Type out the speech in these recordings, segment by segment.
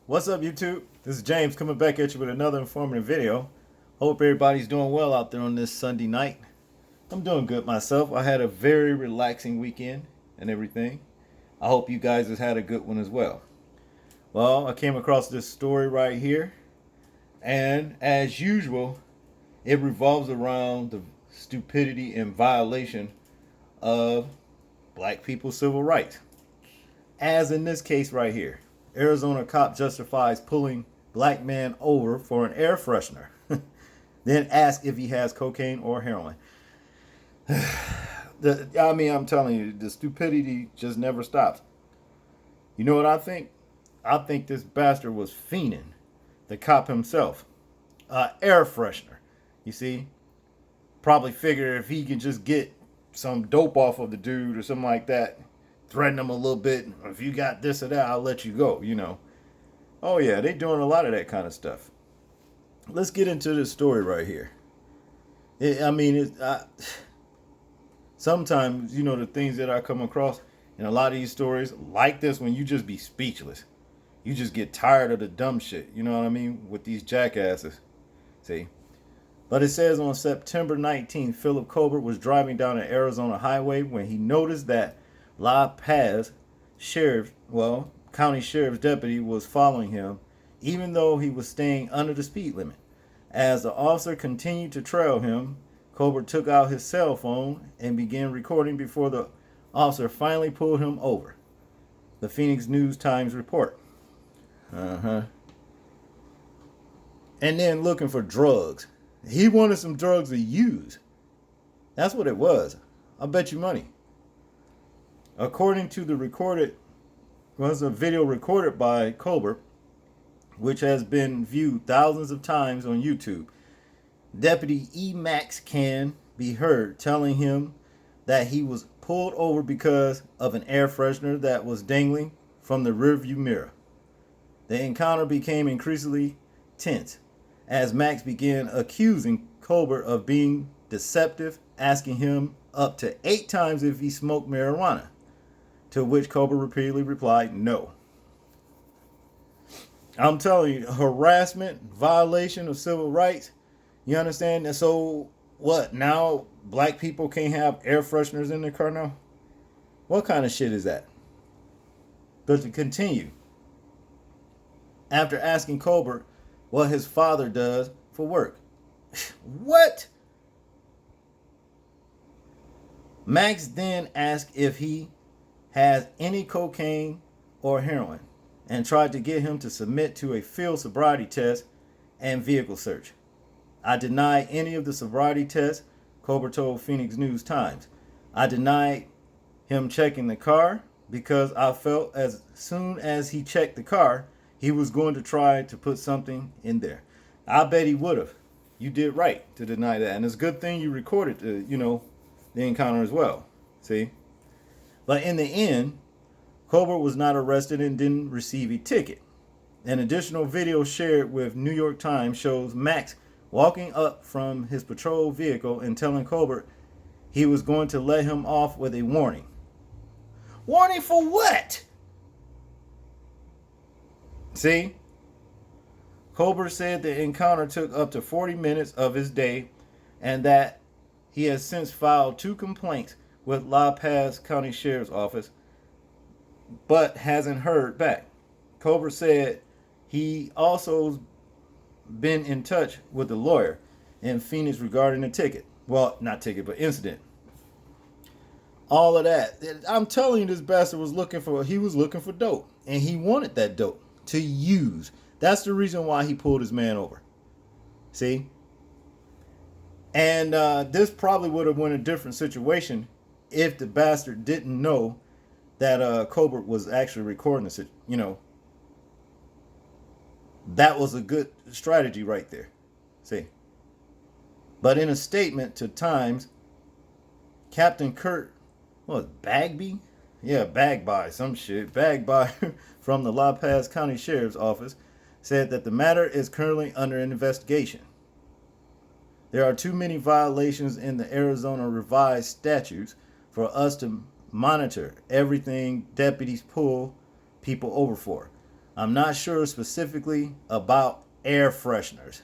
What's up, YouTube? This is James coming back at you with another informative video. Hope everybody's doing well out there on this Sunday night. I'm doing good myself. I had a very relaxing weekend and everything. I hope you guys have had a good one as well. Well, I came across this story right here, and as usual, it revolves around the stupidity and violation of black people's civil rights. As in this case right here. Arizona cop justifies pulling black man over for an air freshener. Then ask if he has cocaine or heroin. I'm telling you, the stupidity just never stops. You know what I think? I think this bastard was fiending. The cop himself. Air freshener. You see? Probably figure if he can just get some dope off of the dude or something like that, threaten him a little bit. If you got this or that, I'll let you go, Oh, yeah, they doing a lot of that kind of stuff. Let's get into this story right here. Sometimes, the things that I come across in a lot of these stories, like this one, you just be speechless. You just get tired of the dumb shit, you know what I mean, with these jackasses. See? But it says on September 19th, Philip Colbert was driving down an Arizona highway when he noticed that La Paz county sheriff's deputy was following him, even though he was staying under the speed limit. As the officer continued to trail him, Colbert took out his cell phone and began recording before the officer finally pulled him over. The Phoenix News-Times report. And then looking for drugs. He wanted some drugs to use. That's what it was. I'll bet you money. According to the a video recorded by Colbert, which has been viewed thousands of times on YouTube. Deputy E. Max can be heard telling him that he was pulled over because of an air freshener that was dangling from the rearview mirror. The encounter became increasingly tense as Max began accusing Colbert of being deceptive, asking him up to 8 times if he smoked marijuana, to which Colbert repeatedly replied no. I'm telling you, harassment, violation of civil rights, you understand? And so what, now black people can't have air fresheners in their car now? What kind of shit is that? But to continue, after asking Colbert what his father does for work. What? Max then asked if he has any cocaine or heroin and tried to get him to submit to a field sobriety test and vehicle search. I deny any of the sobriety tests, Colbert told Phoenix News-Times. I denied him checking the car because I felt as soon as he checked the car, he was going to try to put something in there. I bet he would have. You did right to deny that. And it's a good thing you recorded, the encounter as well. See? But in the end, Colbert was not arrested and didn't receive a ticket. An additional video shared with New York Times shows Max walking up from his patrol vehicle and telling Colbert he was going to let him off with a warning. Warning for what? See? Colbert said the encounter took up to 40 minutes of his day and that he has since filed 2 complaints with La Paz County Sheriff's Office, but hasn't heard back. Colbert said he also been in touch with the lawyer in Phoenix regarding the ticket. Well, not ticket, but incident. All of that. I'm telling you, this bastard was looking for dope. And he wanted that dope to use. That's the reason why he pulled his man over. See? And this probably would have been a different situation if the bastard didn't know that Colbert was actually recording this. That was a good strategy right there. See? But in a statement to Times, Captain Kurt, Bagby? Yeah, Bagby, some shit. Bagby from the La Paz County Sheriff's Office said that the matter is currently under investigation. There are too many violations in the Arizona revised statutes for us to monitor everything deputies pull people over for. I'm not sure specifically about air fresheners.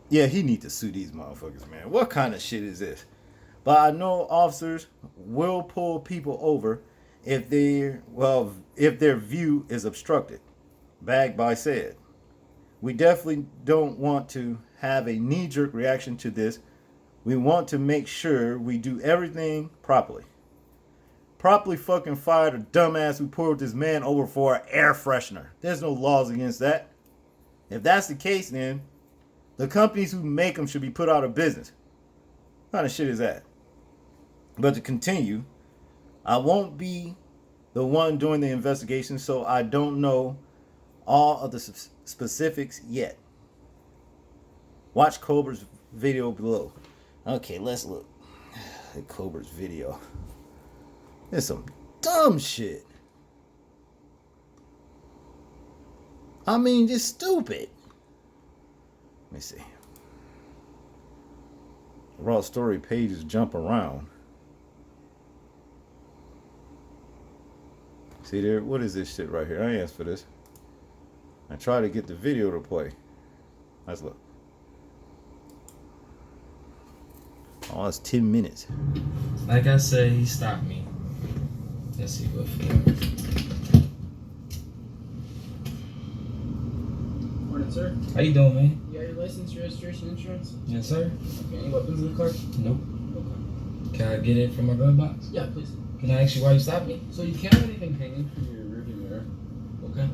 Yeah, he need to sue these motherfuckers, man. What kind of shit is this? But I know officers will pull people over if their view is obstructed. Backed by said. We definitely don't want to have a knee-jerk reaction to this. We want to make sure we do everything properly. Properly fucking fired a dumbass who pulled this man over for an air freshener. There's no laws against that. If that's the case, then the companies who make them should be put out of business. What kind of shit is that? But to continue, I won't be the one doing the investigation, so I don't know all of the specifics yet. Watch Cobra's video below. Okay, let's look at Cobra's video. There's some dumb shit. I mean, just stupid. Let me see. Raw story pages jump around. See there? What is this shit right here? I asked for this. I try to get the video to play. Let's look. Oh, it's 10 minutes. Like I said, he stopped me. Let's see what for. Morning, sir. How you doing, man? You got your license, registration, insurance? Yes, sir. Okay, any weapons in the car? Nope. Okay. Can I get it from my glove box? Yeah, please. Can I ask you why you stopped me? So you can't have anything hanging from your rearview mirror. Okay.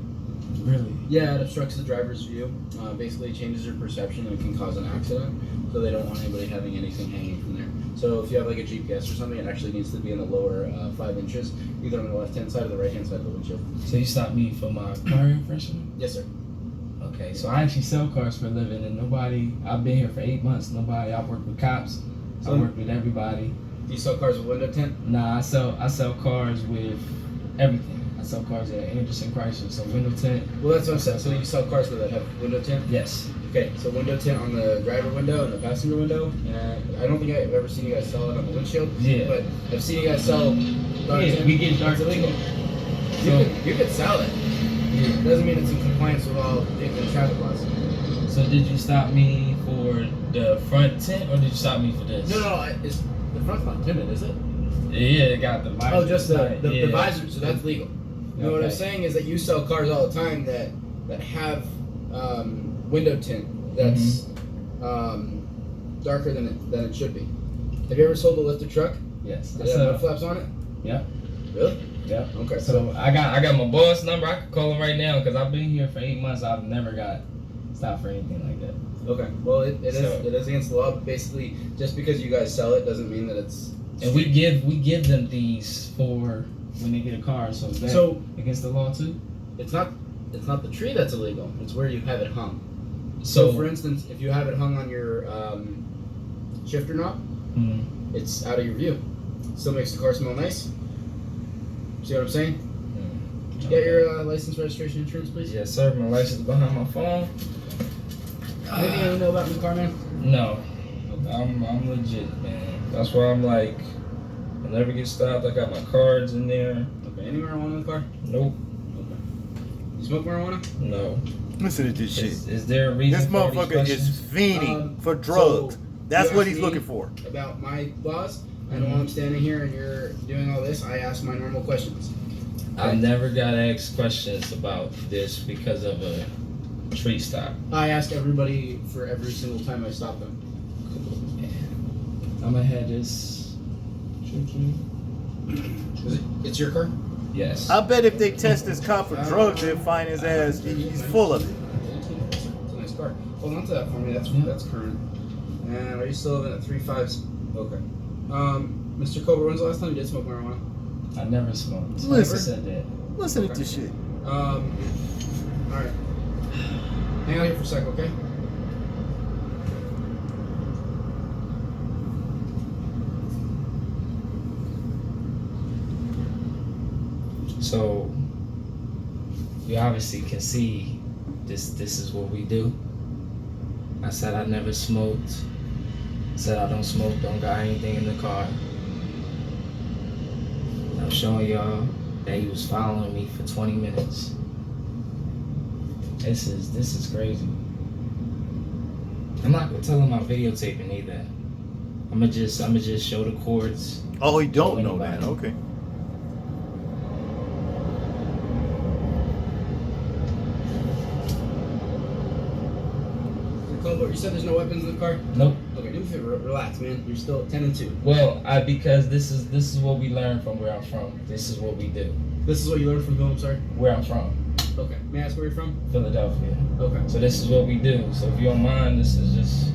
Really? Yeah, it obstructs the driver's view. Basically, it changes your perception and it can cause an accident. So they don't want anybody having anything hanging from there. So if you have like a GPS or something, it actually needs to be in the lower 5 inches, either on the left-hand side or the right-hand side of the windshield. So you stopped me for my car air freshener? Yes, sir. Okay, so I actually sell cars for a living, and I've been here for 8 months. I work with cops. I work with everybody. Do you sell cars with window tint? Nah, I sell cars with everything. I sell cars at Anderson Chrysler, so window tint. Well, that's what I'm saying. So you sell cars that have window tint? Yes. Okay, so window tint on the driver window and the passenger window. And I don't think I've ever seen you guys sell it on the windshield. Yeah. But I've seen you guys sell dark tint. We get dark It's illegal. So, You could sell it. It doesn't mean it's in compliance with all the traffic laws. So did you stop me for the front tint, or did you stop me for this? No, it's, the front's not tinted, is it? Yeah, it got the visor. Oh, just the yeah. visor, so that's legal. You know what I'm saying is that you sell cars all the time that have window tint that's darker than it should be. Have you ever sold a lifted truck? Yes. Did it have mud flaps on it? Yeah. Really? Yeah. Okay. So I got my boss number. I can call him right now because I've been here for 8 months. I've never got stopped for anything like that. Okay. Well, it is against the law. But basically, just because you guys sell it doesn't mean that it's. And we give them these for when they get a car. So is that against the law too? It's not the tree that's illegal. It's where you have it hung. So for instance, if you have it hung on your shifter knob, it's out of your view. Still makes the car smell nice. See what I'm saying? Did you get your license, registration, insurance, please? Yes, sir. My license behind my phone. Anything you know about the car, man? No. I'm legit, man. That's why I'm like, I'll never get stopped. I got my cards in there. Okay. Any marijuana in the car? Nope. Okay. You smoke marijuana? No. Listen to this shit. Is there a reason This for all these motherfucker questions? is fiending for drugs. So That's you what asked he's me looking for. About my laws, and while I'm standing here and you're doing all this, I ask my normal questions. I never got asked questions about this because of a tree stop. I ask everybody for every single time I stop them. I'm gonna have this. It's your car? Yes. I bet if they test this cop for drugs, they'll find his ass. He's full of it. It's a nice car. Hold on to that for me. That's current. And are you still living at 35? Okay. Mr. Cobra, when's the last time you did smoke marijuana? I never smoked. Listen. I never said that. Listen to this shit. All right. Hang out here for a sec, okay? So you obviously can see this is what we do. I said I never smoked. I said I don't smoke, don't got anything in the car. I'm showing y'all that he was following me for 20 minutes. This is crazy. I'm not gonna tell him I'm videotaping either. I'ma just show the cords. Oh, he don't know that. Okay. You said there's no weapons in the car? Nope. Okay, do me a favor, relax, man. You're still 10 and 2. Well, because this is what we learned from where I'm from. This is what we do. This is what you learned from who, I'm sorry? Where I'm from. Okay. May I ask where you're from? Philadelphia. Okay. So this is what we do. So if you don't mind, this is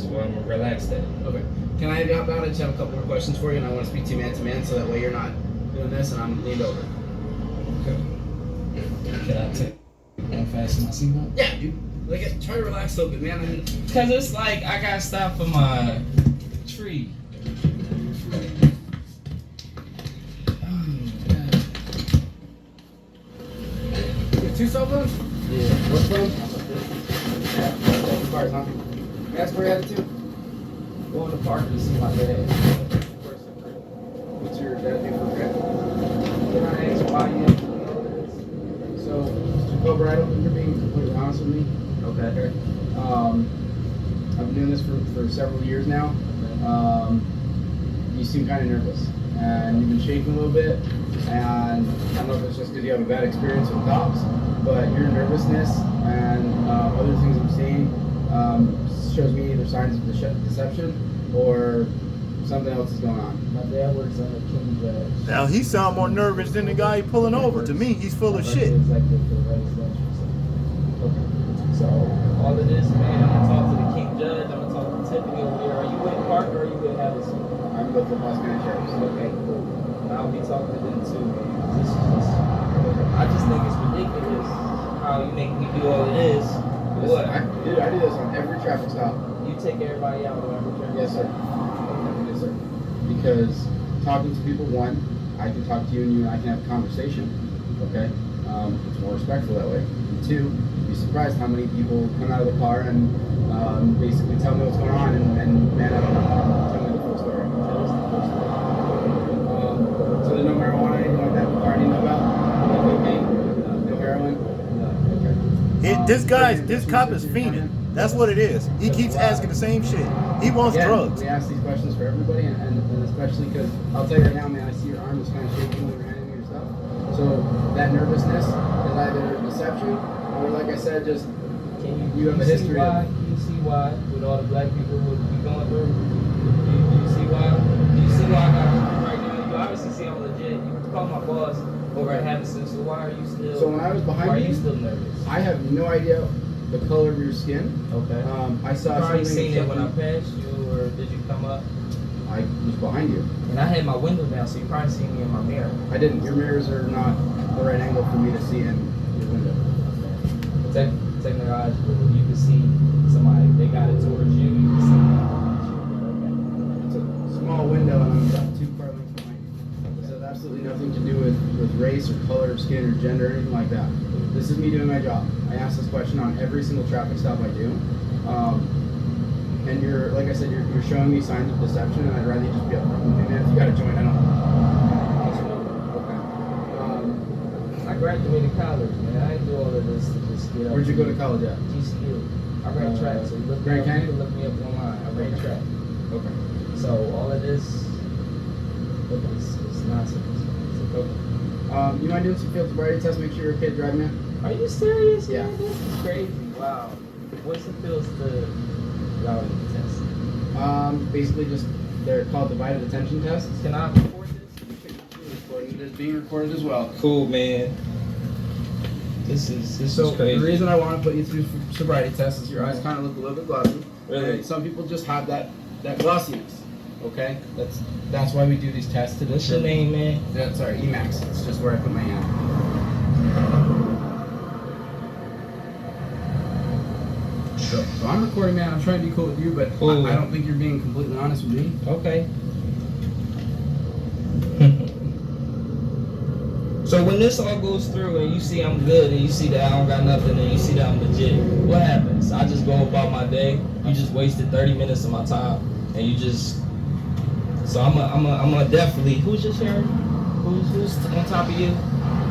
where I'm relaxed at. Okay. Can I have you hop out? I just have a couple more questions for you, and I want to speak to you man to man, so that way you're not doing this and I'm leaned over. Okay. Can I take and fasten my seatbelt? Yeah, dude. Like, try to relax a little bit, man. I mean, Cause it's like I got stopped for my tree. you have 2 cell phones? Yeah. What phone? Cars, huh? May I ask where you're headed to? Going to the park to see my dad. What's your dad do for grant? Can I ask why you have to do all this? So, Mr. Cobra, I don't think you're being completely honest with me. Okay. I've been doing this for several years now. You seem kind of nervous, and you've been shaking a little bit. And I don't know if it's just because you have a bad experience with cops, but your nervousness and other things I'm seeing shows me either signs of deception or something else is going on. My dad works on the King Judge. Now he sound more nervous than the guy pulling over. To me, he's full of shit. Executive for residential. Okay. So all of this, man, I'm gonna talk to the King Judge. I'm gonna talk to Tiffany over there. Are you with Parker or are you with Harrison? I'm with the Los Angeles Sheriff's. Okay, cool. And I'll be talking to them too, man. This is just, I just think it's ridiculous how you make me do all of this. What? I do this on every traffic stop. You take everybody out on every traffic Yes, sir. stop? Yes, sir. Because talking to people, one, I can talk to you and you and I can have a conversation. Okay? It's more respectful that way. And two, you'd be surprised how many people come out of the car and basically tell me what's going on and man up and tell me the full story. So there's no marijuana, anything like that in the car I need to know about? No cocaine? No heroin? No. Okay. This cop is fiending. That's what it is. He keeps asking the same shit. He wants drugs. We ask these questions for everybody, and especially because I'll tell you right now, man, I see your arm is kind of shaking when you're handing me your stuff. So that nervousness is either deception or, like I said, just you have a history of. Can you see why with all the black people would be going through? Do you see why? Do you see why I got right now? You obviously see I'm legit. You call my boss over at Havison, so why are you still? So when I was behind why you, are you still nervous? I have no idea the color of your skin. Okay. I saw You already something. seen it when I passed you, or did you come up? I was behind you. And I had my window down, so you probably seen me in my mirror. I didn't. Your mirrors are not the right angle for me to see in your window. Technologically, you can see somebody. They got it towards you. You can see them. It's a small window, and I'm about 2 car lengths behind you. This has absolutely nothing to do with race or color of skin or gender or anything like that. This is me doing my job. I ask this question on every single traffic stop I do. And you're, like I said, you're showing me signs of deception, and I'd rather you just be upfront with me, man. If you got a joint, I don't. Okay. I graduated college, man. I didn't do all of this to just get up. Where'd you go to college at? GCU. I ran track, so you look Grand me up, Canyon? you can look me up online. I ran track. Okay. So all of this, look, it's nonsense. It's okay. You mind doing some field sobriety tests? Make sure you're okay driving, man. Are you serious? Yeah. Man? This is crazy. Wow. What's the feels to driving test? Basically just, they're called divided attention tests. Can I record this? It is being recorded as well. Cool, man. This is crazy. The reason I want to put you through sobriety tests is your eyes kind of look a little bit glossy. Really? And some people just have that glossiness. Okay? That's why we do these tests to What's your name, man? Yeah, sorry, Emax. It's just where I put my hand. So I'm recording, man. I'm trying to be cool with you, but Cool. I don't think you're being completely honest with me. Okay. So when this all goes through and you see I'm good and you see that I don't got nothing and you see that I'm legit, what happens? I just go about my day. You just wasted 30 minutes of my time and you just. So I'm a definitely. Who's your sheriff? Who's on top of you?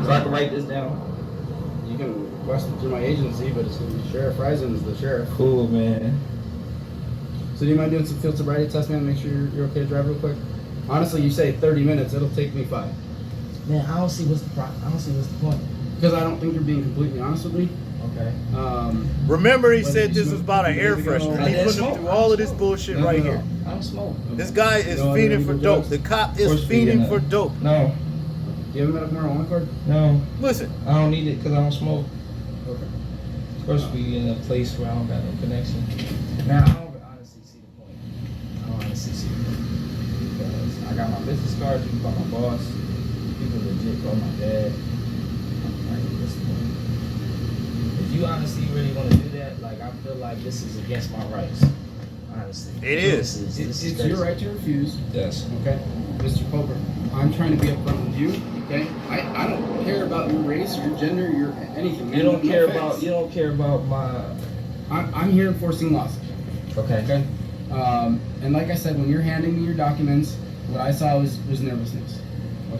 So I can write this down. You can request it through my agency, but it's going to be Sheriff Risen is the sheriff. Cool, man. So do you mind doing some field sobriety test, man? Make sure you're okay to drive real quick. Honestly, you say 30 minutes. It'll take me 5. Man, I don't see what's the point. Because I don't think you're being completely honest with me. Okay. Remember, he When said did this you was smoke about an 2 air days ago? freshener. I He didn't put him smoke. through all of this bullshit right here. I don't smoke. This guy is No other fiending for illegal dope. drugs? The cop Force is feeding fiending for it. dope. No, Do you have a medical marijuana card? no, Listen, I don't need it because I don't smoke. Okay. Supposed to be in a place where I don't got no connection. Now, I don't honestly see the point. Because I got my business card, you can call my boss, people legit call my dad. Like, what's the point? If you honestly really want to do that, like, I feel like this is against my rights. Honestly. It is. This is It's crazy. your right to refuse. Yes. Okay, Mr. Poker, I'm trying to be upfront with you. Okay, I don't care about your race, your gender, your anything. You don't No care offense. about. You don't care about my. I'm here enforcing laws. Okay. Okay, and like I said, when you're handing me your documents, what I saw was nervousness.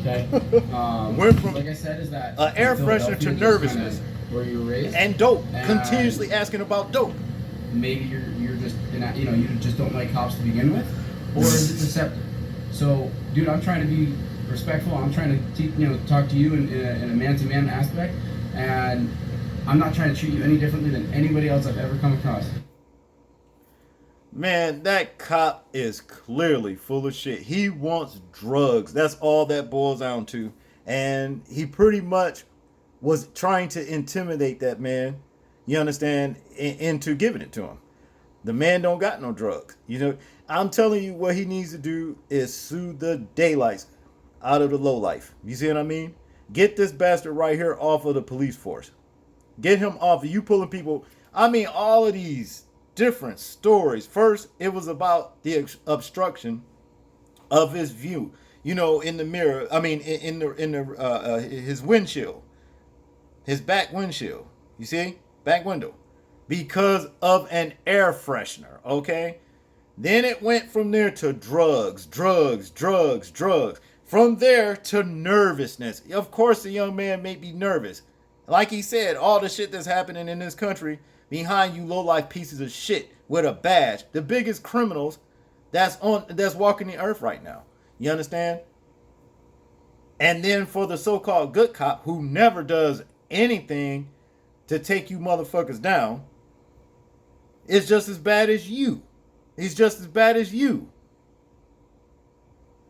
Okay, Went from like I said, is that air in freshener Philadelphia, to just nervousness. kinda where you were raised, and dope. And- Continuously asking about dope. maybe you're just you just don't like cops to begin with, or is it deceptive? So, dude, I'm trying to be respectful. I'm trying to talk to you in a man-to-man aspect, and I'm not trying to treat you any differently than anybody else I've ever come across. Man, that cop is clearly full of shit. He wants drugs. That's all that boils down to. And he pretty much was trying to intimidate that man, you understand, into giving it to him. The man don't got no drugs. I'm telling you, what he needs to do is sue the daylights out of the lowlife. You see what I mean? Get this bastard right here off of the police force. Get him off of you pulling people. I mean, all of these different stories. First, it was about the obstruction of his view. In the mirror. I mean, in the his windshield, his back windshield. You see, back window, because of an air freshener. Okay. Then it went from there to drugs. From there to nervousness. Of course, the young man may be nervous. Like he said, all the shit that's happening in this country behind you low-life pieces of shit with a badge. The biggest criminals that's walking the earth right now. You understand? And then for the so-called good cop who never does anything to take you motherfuckers down, it's just as bad as you. He's just as bad as you.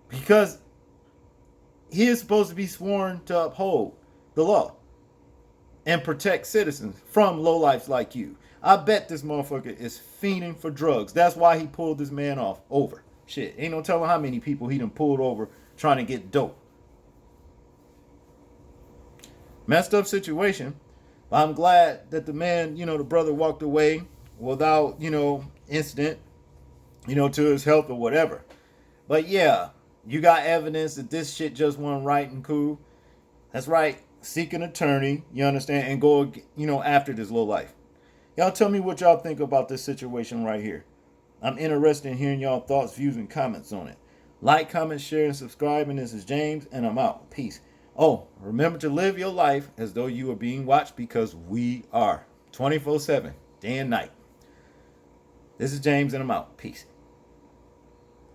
Because he is supposed to be sworn to uphold the law and protect citizens from lowlifes like you. I bet this motherfucker is fiending for drugs. That's why he pulled this man off over. Shit, ain't no telling how many people he done pulled over trying to get dope. Messed up situation. But I'm glad that the man, the brother walked away without, incident, to his health or whatever. But yeah, you got evidence that this shit just wasn't right and cool. That's right. Seek an attorney, you understand, and go, after this low life. Y'all tell me what y'all think about this situation right here. I'm interested in hearing y'all thoughts, views, and comments on it. Like, comment, share, and subscribe. And this is James, and I'm out. Peace. Oh, remember to live your life as though you are being watched, because we are 24/7, day and night. This is James, and I'm out. Peace.